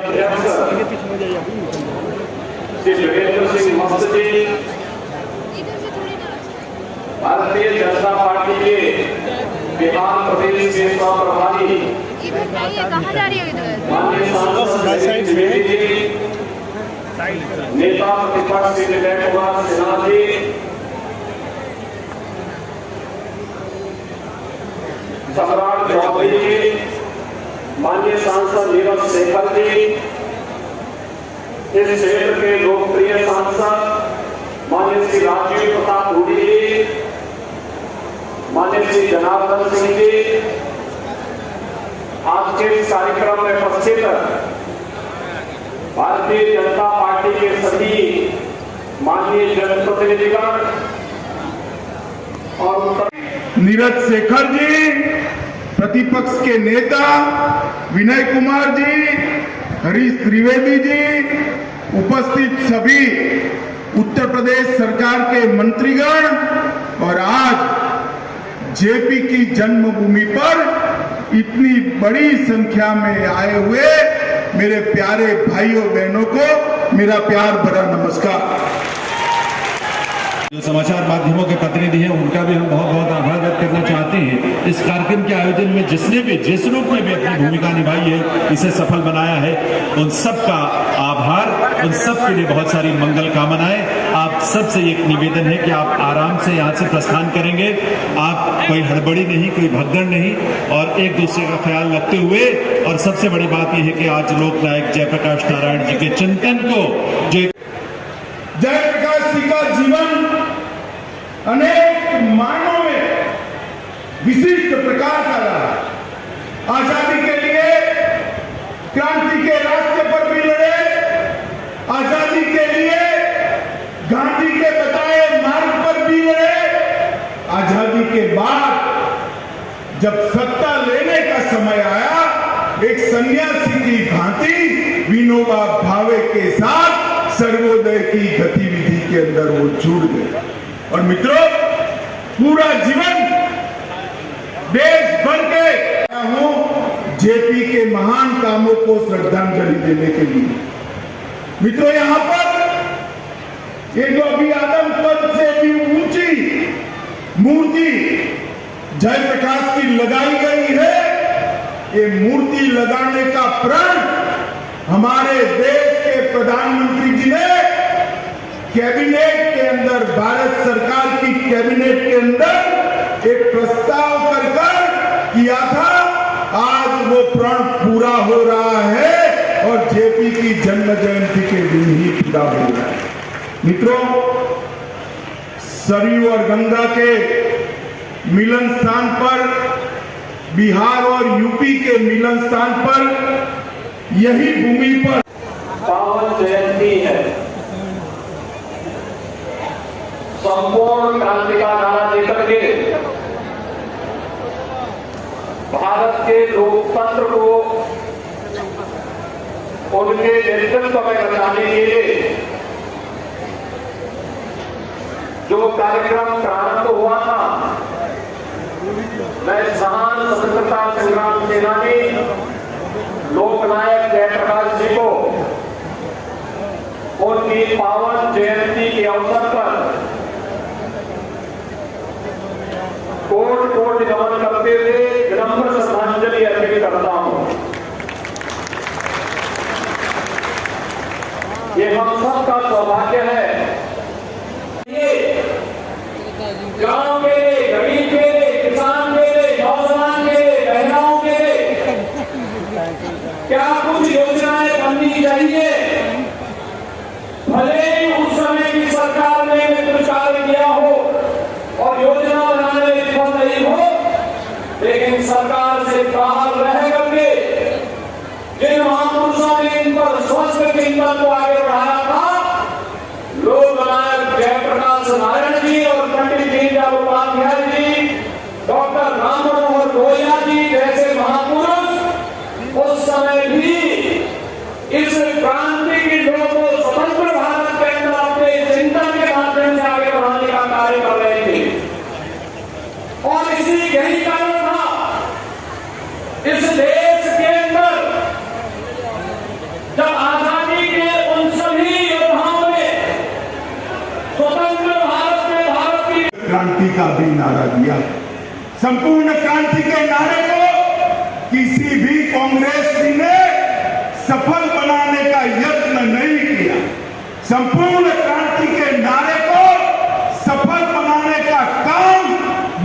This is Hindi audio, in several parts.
श्री वीरेंद्र सिंह मस्त जी भारतीय जनता पार्टी के बिहार प्रदेश के सह प्रभारी माननीय सांसद द्विवेदी जी, नेता प्रतिपक्ष श्री विजय कुमार सिन्हा जी, सम्राट चौधरी जी, माननीय सांसद नीरज शेखर जी, इस क्षेत्र के लोकप्रिय सांसद माननीय श्री राजीव प्रताप रूडी जी, माननीय श्री जनार्दन सिंह जी, आज के इस कार्यक्रम में उपस्थित भारतीय जनता पार्टी के सभी माननीय जनप्रतिनिधिगण और नीरज शेखर जी, प्रतिपक्ष के नेता विनय कुमार जी, हरीश द्विवेदी जी, उपस्थित सभी उत्तर प्रदेश सरकार के मंत्रीगण और आज जेपी की जन्मभूमि पर इतनी बड़ी संख्या में आए हुए मेरे प्यारे भाइयों बहनों को मेरा प्यार भरा नमस्कार। जो समाचार माध्यमों के प्रतिनिधि हैं उनका भी हम बहुत बहुत आभार व्यक्त करना चाहते हैं। इस कार्यक्रम के आयोजन में जिसने भी जिस रूप में भी अपनी भूमिका निभाई है, इसे सफल बनाया है, उन सब का आभार, उन सब के लिए बहुत सारी मंगल कामनाएं। आप सबसे एक निवेदन है कि आप आराम से यहाँ से प्रस्थान करेंगे, आप कोई हड़बड़ी नहीं, कोई भगदड़ नहीं, और एक दूसरे का ख्याल रखते हुए। और सबसे बड़ी बात यह है कि आज लोकनायक जयप्रकाश नारायण जी के चिंतन को जयप्रकाश जी का जीवन अनेक मायनों में विशिष्ट प्रकार का रहा। आजादी के लिए क्रांति के रास्ते पर भी लड़े, आजादी के लिए गांधी के बताए मार्ग पर भी लड़े, आजादी के बाद जब सत्ता लेने का समय आया, एक सन्यासी की भांति विनोबा भावे के साथ सर्वोदय की गतिविधि के अंदर वो जुड़ गए। और मित्रों, पूरा जीवन देश भर के हूं जेपी के महान कामों को श्रद्धांजलि देने के लिए। मित्रों, यहां पर ये जो अभी आदम पद से भी ऊंची मूर्ति जयप्रकाश की लगाई गई है, ये मूर्ति लगाने का प्रण हमारे देश के प्रधानमंत्री जी ने कैबिनेट के अंदर, भारत सरकार की कैबिनेट के अंदर एक प्रस्ताव कर किया था। आज वो प्रण पूरा हो रहा है और जेपी की जन्म जयंती के दिन ही पूरा हो रहा है। मित्रों, सरयू और गंगा के मिलन स्थान पर, बिहार और यूपी के मिलन स्थान पर, यही भूमि पर पावन जयंती है। संपूर्ण क्रांति का नारा देकर के भारत के लोकतंत्र को उनके नेतृत्व में बचाने के लिए जो कार्यक्रम प्रारंभ हुआ था, मैं महान स्वतंत्रता संग्राम सेनानी लोकनायक जयप्रकाश जी को उनकी पावन जयंती के अवसर पर कोट कोट नमन करते हुए विनम्र श्रद्धांजलि अर्पित करता हूं। ये हम सबका सौभाग्य है। ये गांव के, गरीब के, किसान के, नौजवान के, महिलाओं के क्या कुछ योजनाएं बननी चाहिए। भले ही उस समय की सरकार ने प्रचार किया हो और योजना बनाने में विफल नहीं हो, लेकिन सरकार से बाहर रह करके जिन महापुरुषों ने इन पर स्वस्थ चिंतन को आगे बढ़ाया था, लोकनायक जयप्रकाश नारायण जी और पंडित दीनदयाल उपाध्याय जी, डॉक्टर राम मनोहर लोहिया जी जैसे महापुरुष उस समय भी इस क्रांति की लोगों को स्वतंत्र भारत के अंदर अपने चिंतन के माध्यम से आगे बढ़ाने का कार्य कर रहे थे। और इसी यही कारण था इस देश के अंदर क्रांति का भी नारा दिया। संपूर्ण क्रांति के नारे को किसी भी कांग्रेसी ने सफल बनाने का यत्न नहीं किया। संपूर्ण क्रांति के नारे को सफल बनाने का काम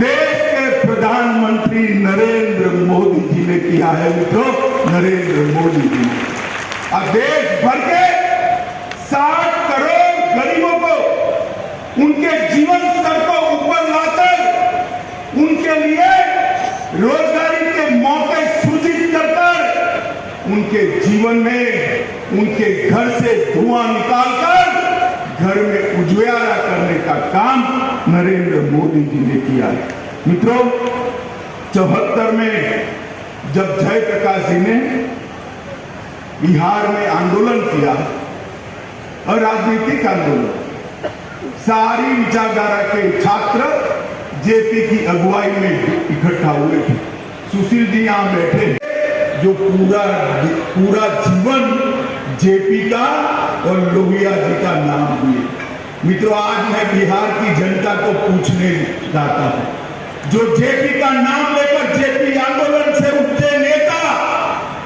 देश के प्रधानमंत्री नरेंद्र मोदी जी ने किया है। मित्रों, नरेंद्र मोदी जी ने अब देश भर के 60 करोड़ गरीबों को उनके जीवन स्तर को ऊपर लाकर उनके लिए रोजगारी के मौके सृजित कर उनके जीवन में उनके घर से धुआं निकालकर घर में उजियारा करने का काम नरेंद्र मोदी जी ने किया है। मित्रों, 74 में जब जयप्रकाश जी ने बिहार में आंदोलन किया और राजनीतिक आंदोलन, सारी विचारधारा के छात्र जेपी की अगुवाई में इकट्ठा हुए थे। सुशील जी यहां बैठे जो पूरा जीवन जेपी का और लोहिया जी का नाम दिए। मित्रों, आज मैं बिहार की जनता को पूछने जाता हूं, जो जेपी का नाम लेकर जेपी आंदोलन से उठे नेता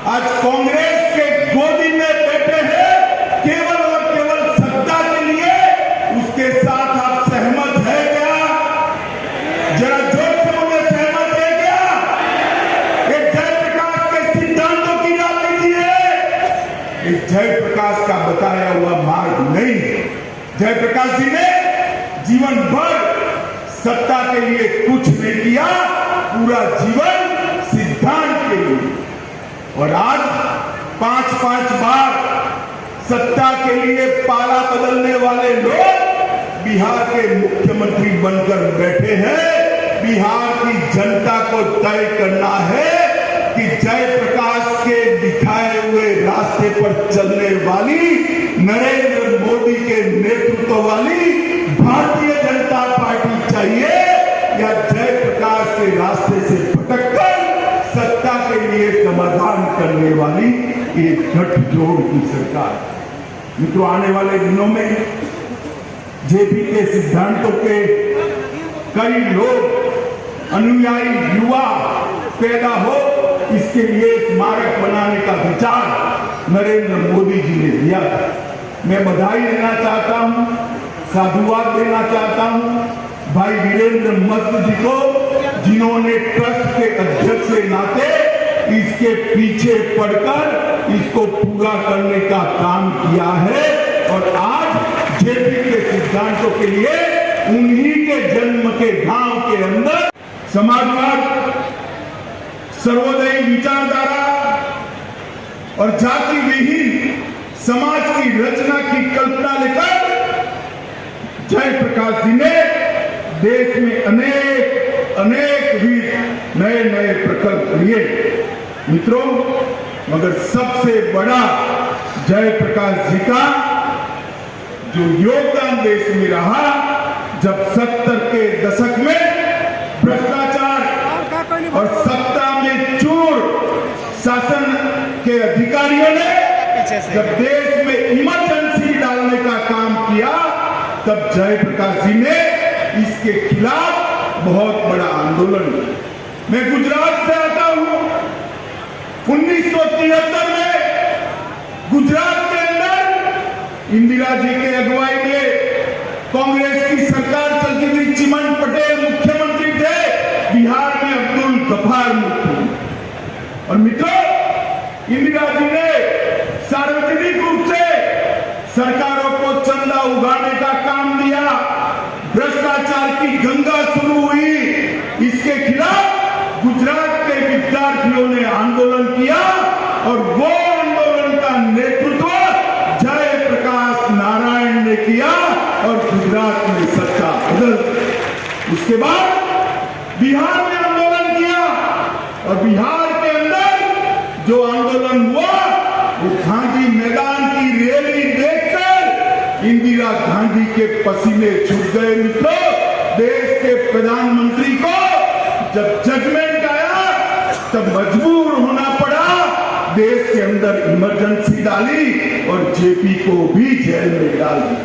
आज कांग्रेस के गोदी में बैठे हैं केवल और केवल सत्ता के लिए, उसके साथ आप सहमत है क्या? जरा जोर से बोले, सहमत है क्या? ये जयप्रकाश के सिद्धांतों की राजनीति है, ये जयप्रकाश का बताया हुआ मार्ग नहीं है। जयप्रकाश जी ने जीवन भर सत्ता के लिए कुछ नहीं किया, पूरा जीवन सिद्धांत के लिए। और आज 5-5 बार सत्ता के लिए पाला बदलने वाले लोग बिहार के मुख्यमंत्री बनकर बैठे हैं। बिहार की जनता को तय करना है कि जयप्रकाश के दिखाए हुए रास्ते पर चलने वाली नरेंद्र मोदी के नेतृत्व वाली भारतीय जनता पार्टी चाहिए या जयप्रकाश के रास्ते से भटककर सत्ता के लिए समाधान करने वाली एक गठजोड़ की सरकार। मित्रों, आने वाले दिनों में जेपी के सिद्धांतों के कई लोग अनुयायी युवा पैदा हो, इसके लिए स्मारक बनाने का विचार नरेंद्र मोदी जी ने दिया। मैं बधाई देना चाहता हूं, साधुवाद देना चाहता हूं भाई वीरेंद्र मस्त जी को, जिन्होंने ट्रस्ट के अध्यक्ष के नाते इसके पीछे पड़कर इसको पूरा करने का काम किया है। और आज जेपी के सिद्धांतों के लिए उन्हीं के जन्म के गांव के अंदर समाजवाद, सर्वोदयी विचारधारा और जाति विहीन समाज की रचना की कल्पना लेकर जयप्रकाश जी ने देश में अनेक भी नए प्रकल्प लिए। मित्रों, मगर सबसे बड़ा जयप्रकाश जी का जो योगदान देश में रहा, जब 70 के दशक में भ्रष्टाचार और सत्ता में चोर शासन के अधिकारियों ने जब देश में इमरजेंसी डालने का काम किया, तब जयप्रकाश जी ने इसके खिलाफ बहुत बड़ा आंदोलन किया। मैं गुजरात से आता हूं। 1973 में गुजरात के अंदर इंदिरा जी के अगुवाई में कांग्रेस की सरकार चलती थी, चिमन पटेल मुख्यमंत्री थे, बिहार में अब्दुल गफार मुख्यमंत्री। और मित्रों, इंदिरा जी ने सार्वजनिक रूप से सरकारों को चंदा उगाने का काम दिया। भ्रष्टाचार की गंगा शुरू हुई, इसके खिलाफ गुजरात के विद्यार्थियों ने आंदोलन किया और वो आंदोलन का नेतृत्व जयप्रकाश नारायण ने किया और गुजरात में सत्ता बदल। उसके बाद बिहार में आंदोलन किया और बिहार के अंदर जो आंदोलन हुआ वो गांधी मैदान की रैली देखकर इंदिरा गांधी के पसीने छूट गए। मित्रों, देश के प्रधानमंत्री को जब जजमेंट आया तब मजबूर होना पड़ा, देश के अंदर इमरजेंसी डाली और जेपी को भी जेल में डाल दिया।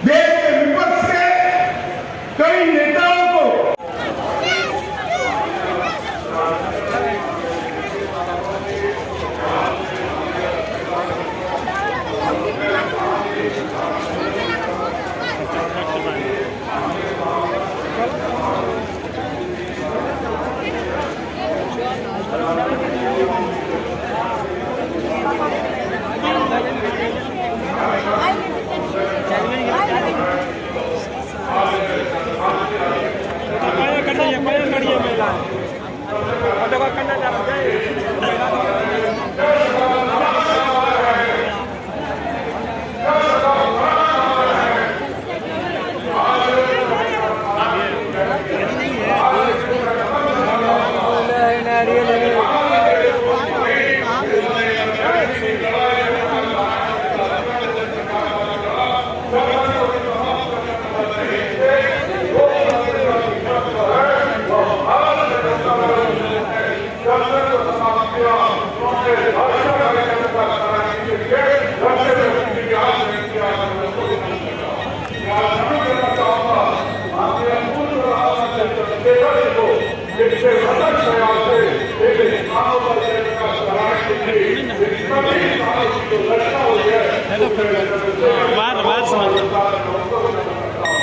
देश के विपक्ष के कई नेताओं को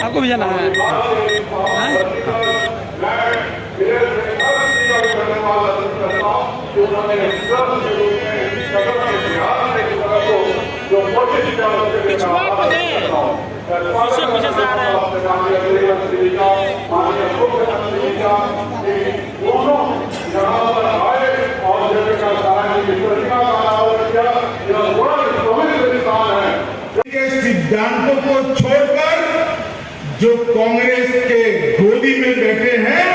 आपको भी जाना है। पीछे से आ रहे के सिद्धांतों को छोड़कर जो कांग्रेस के गोदी में बैठे हैं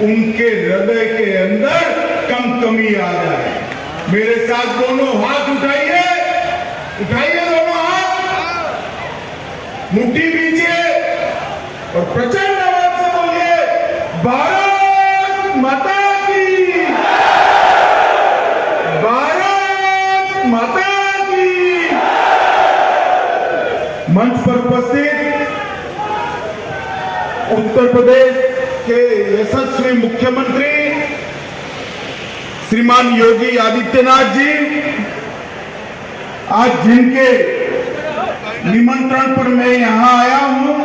उनके हृदय के अंदर कमी आ जाए। मेरे साथ दोनों हाथ उठाइए, उठाइए दोनों हाथ, मुट्ठी पीछे और प्रचंड आवाज से बोलिए भारत माता की, भारत माता की। मंच पर उपस्थित उत्तर प्रदेश के यशस्वी मुख्यमंत्री श्रीमान योगी आदित्यनाथ जी, आज जिनके निमंत्रण पर मैं यहां आया हूं,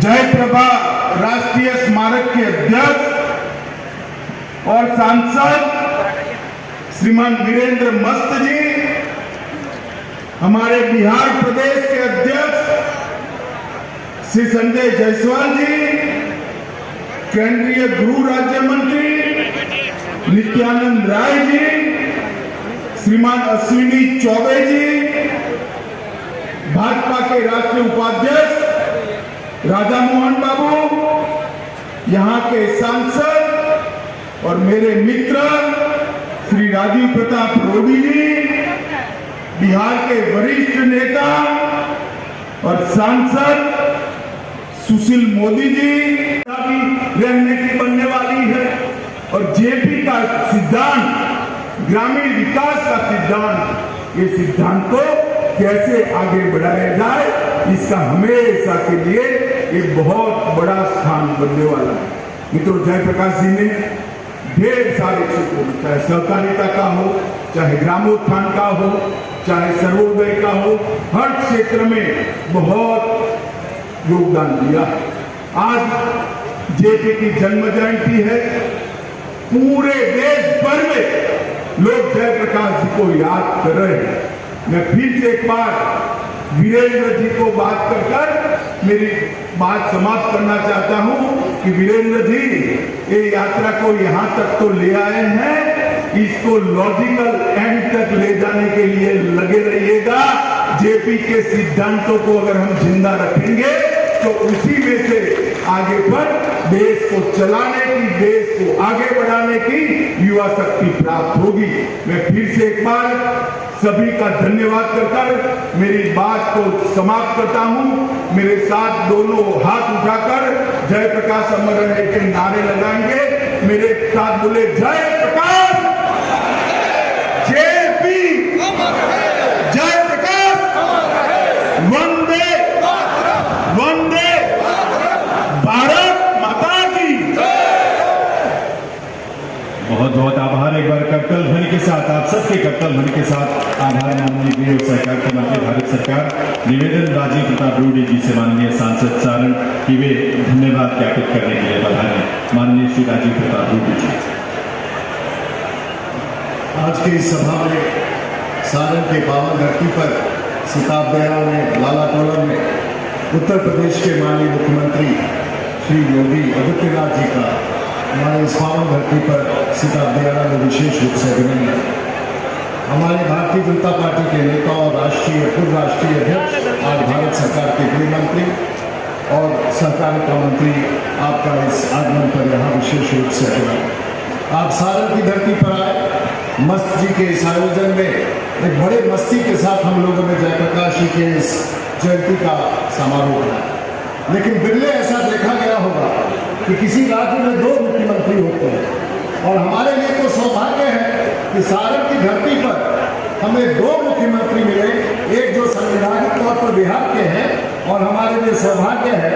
जयप्रभा राष्ट्रीय स्मारक के अध्यक्ष और सांसद श्रीमान वीरेंद्र मस्त जी, हमारे बिहार प्रदेश के अध्यक्ष श्री संजय जायसवाल जी, केंद्रीय गृह राज्य मंत्री नित्यानंद राय जी, श्रीमान अश्विनी चौबे जी, भाजपा के राष्ट्रीय उपाध्यक्ष राधा मोहन बाबू, यहां के सांसद और मेरे मित्र श्री राजीव प्रताप रूडी जी, बिहार के वरिष्ठ नेता और सांसद सुशील मोदी जी की रहने की बनने वाली है और जेपी का सिद्धांत, ग्रामीण विकास का सिद्धांत, ये सिद्धांत को कैसे आगे बढ़ाया जाए, इसका हमेशा के लिए एक बहुत बड़ा स्थान बनने वाला है। मित्रों, जयप्रकाश जी ने ढेर सारे क्षेत्रों में, चाहे सहकारिता का हो, चाहे ग्रामोत्थान का हो, चाहे सर्वोदय का हो, हर क्षेत्र में बहुत योगदान दिया। आज जेपी की जन्म जयंती है, पूरे देश भर में लोग जयप्रकाश जी को याद कर रहे हैं। मैं फिर से एक बार वीरेंद्र जी को बात कर मेरी बात समाप्त करना चाहता हूं कि वीरेंद्र जी ये यात्रा को यहां तक तो ले आए हैं, इसको लॉजिकल एंड तक ले जाने के लिए लगे रहिएगा। जेपी के सिद्धांतों को अगर हम जिंदा रखेंगे तो उसी में से आगे बढ़ देश को चलाने की, देश को आगे बढ़ाने की युवा शक्ति प्राप्त होगी। मैं फिर से एक बार सभी का धन्यवाद करकर मेरी बात को समाप्त करता हूं। मेरे साथ दोनों हाथ उठाकर जयप्रकाश अमर रहे के नारे लगाएंगे। मेरे साथ बोले जयप्रकाश, जेपी, जयप्रकाश, वंदे वंदे साथ आप सबके कर्तव्य मन के साथ आभार माननीय गृह और सहकारिता मंत्री भारत सरकार निवेदन राजीव प्रताप रूडी जी से माननीय सांसद सारण कि वे धन्यवाद ज्ञापित करने के लिए बधाई माननीय श्री राजीव प्रताप रूडी जी। आज की इस सभा में सारण के पावन धरती पर सिताब बेरा में लाला कॉलों में उत्तर प्रदेश के माननीय मुख्यमंत्री श्री योगी आदित्यनाथ जी का हमारे इस पावन धरती पर सिताब बेरा में विशेष रूप से अभिनंदन। हमारे भारतीय जनता पार्टी के नेता और राष्ट्रीय पूर्व राष्ट्रीय अध्यक्ष आज भारत सरकार के गृह मंत्री और सहकारिता मंत्री आपका इस आगमन पर यहाँ विशेष रूप से अभिनंदन। आप सारण की धरती पर आए, मस्त जी के इस आयोजन में एक बड़े मस्ती के साथ हम लोगों ने जयप्रकाश जी के इस जयंती का समारोह किया। लेकिन बिरले ऐसा देखा गया होगा कि किसी राज्य में 2 मुख्यमंत्री होते हैं और हमारे लिए तो सौभाग्य है कि सारण की धरती पर हमें 2 मुख्यमंत्री मिले, एक जो संवैधानिक तौर पर बिहार के हैं और हमारे लिए सौभाग्य है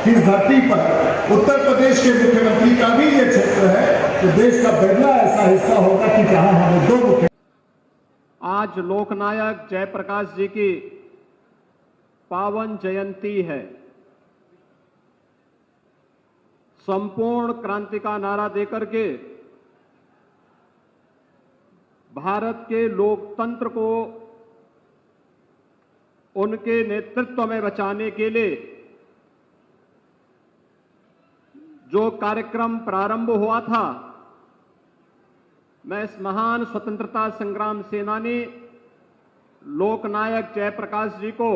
कि इस धरती पर उत्तर प्रदेश के मुख्यमंत्री का भी ये क्षेत्र है तो देश का पहला ऐसा हिस्सा होगा कि जहां हमें 2 मुख्य। आज लोकनायक जयप्रकाश जी की पावन जयंती है। संपूर्ण क्रांति का नारा देकर के भारत के लोकतंत्र को उनके नेतृत्व में बचाने के लिए जो कार्यक्रम प्रारंभ हुआ था, मैं इस महान स्वतंत्रता संग्राम सेनानी लोकनायक जयप्रकाश जी को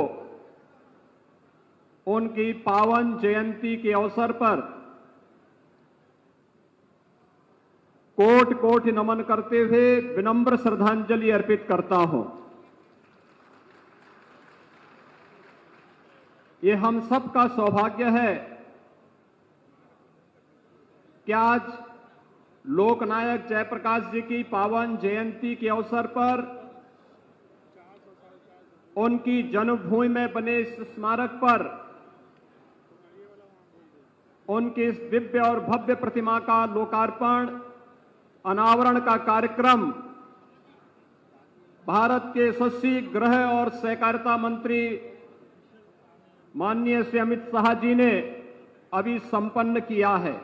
उनकी पावन जयंती के अवसर पर कोटि कोटि नमन करते हुए विनम्र श्रद्धांजलि अर्पित करता हूं। ये हम सबका सौभाग्य है कि आज लोकनायक जयप्रकाश जी की पावन जयंती के अवसर पर उनकी जन्मभूमि में बने इस स्मारक पर उनकी इस दिव्य और भव्य प्रतिमा का लोकार्पण अनावरण का कार्यक्रम भारत के यशस्वी गृह और सहकारिता मंत्री माननीय श्री अमित शाह जी ने अभी संपन्न किया है।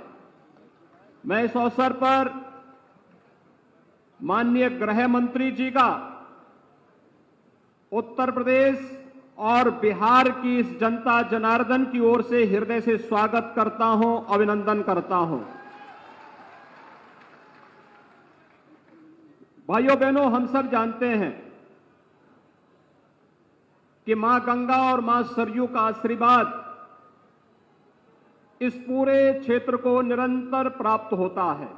मैं इस अवसर पर माननीय गृह मंत्री जी का उत्तर प्रदेश और बिहार की इस जनता जनार्दन की ओर से हृदय से स्वागत करता हूं, अभिनंदन करता हूं। भाइयों बहनों, हम सब जानते हैं कि मां गंगा और मां सरयू का आशीर्वाद इस पूरे क्षेत्र को निरंतर प्राप्त होता है।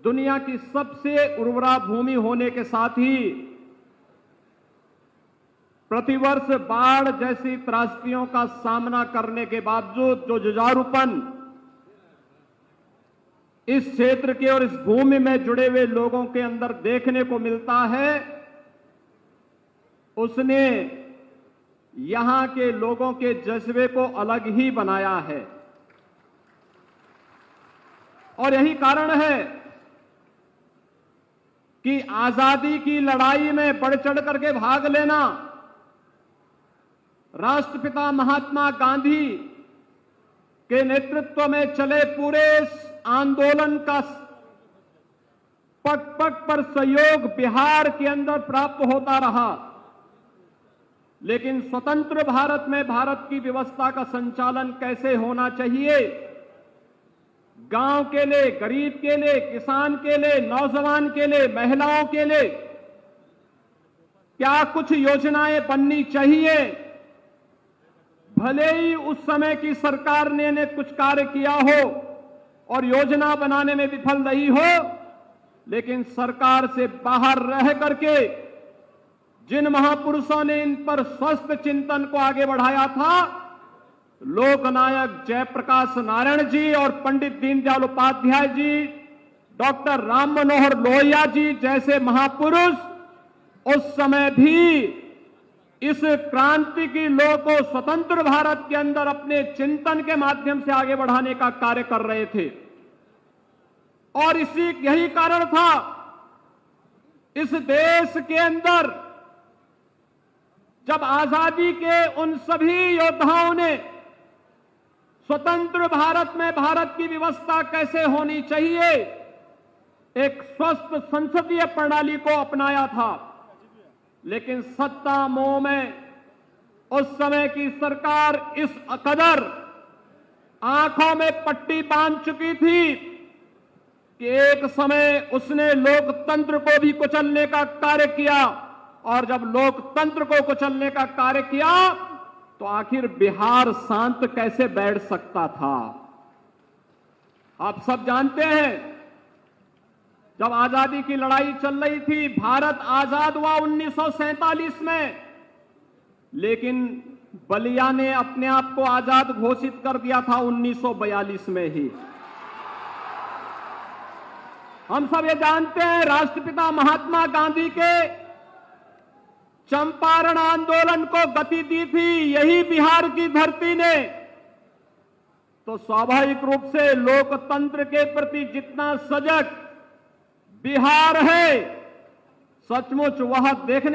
दुनिया की सबसे उर्वरा भूमि होने के साथ ही प्रतिवर्ष बाढ़ जैसी त्रासदियों का सामना करने के बावजूद जो जुझारूपन इस क्षेत्र के और इस भूमि में जुड़े हुए लोगों के अंदर देखने को मिलता है, उसने यहां के लोगों के जज्बे को अलग ही बनाया है। और यही कारण है कि आजादी की लड़ाई में बढ़ चढ़ करके भाग लेना राष्ट्रपिता महात्मा गांधी के नेतृत्व में चले पूरे आंदोलन का पग पग पर सहयोग बिहार के अंदर प्राप्त होता रहा। लेकिन स्वतंत्र भारत में भारत की व्यवस्था का संचालन कैसे होना चाहिए, गांव के लिए, गरीब के लिए, किसान के लिए, नौजवान के लिए, महिलाओं के लिए क्या कुछ योजनाएं बननी चाहिए। भले ही उस समय की सरकार ने कुछ कार्य किया हो और योजना बनाने में विफल रही हो, लेकिन सरकार से बाहर रह करके जिन महापुरुषों ने इन पर स्वस्थ चिंतन को आगे बढ़ाया था, लोकनायक जयप्रकाश नारायण जी और पंडित दीनदयाल उपाध्याय जी, डॉक्टर राम मनोहर लोहिया जी जैसे महापुरुष उस समय भी इस क्रांति की लौ को स्वतंत्र भारत के अंदर अपने चिंतन के माध्यम से आगे बढ़ाने का कार्य कर रहे थे। और यही कारण था इस देश के अंदर जब आजादी के उन सभी योद्धाओं ने स्वतंत्र भारत में भारत की व्यवस्था कैसे होनी चाहिए, एक स्वस्थ संसदीय प्रणाली को अपनाया था, लेकिन सत्ता मोह में उस समय की सरकार इस कदर आंखों में पट्टी बांध चुकी थी कि एक समय उसने लोकतंत्र को भी कुचलने का कार्य किया, और जब लोकतंत्र को कुचलने का कार्य किया तो आखिर बिहार शांत कैसे बैठ सकता था। आप सब जानते हैं जब आजादी की लड़ाई चल रही थी, भारत आजाद हुआ 1947 में, लेकिन बलिया ने अपने आप को आजाद घोषित कर दिया था 1942 में ही। हम सब ये जानते हैं राष्ट्रपिता महात्मा गांधी के चंपारण आंदोलन को गति दी थी यही बिहार की धरती ने, तो स्वाभाविक रूप से लोकतंत्र के प्रति जितना सजग बिहार है, सचमुच वह देखने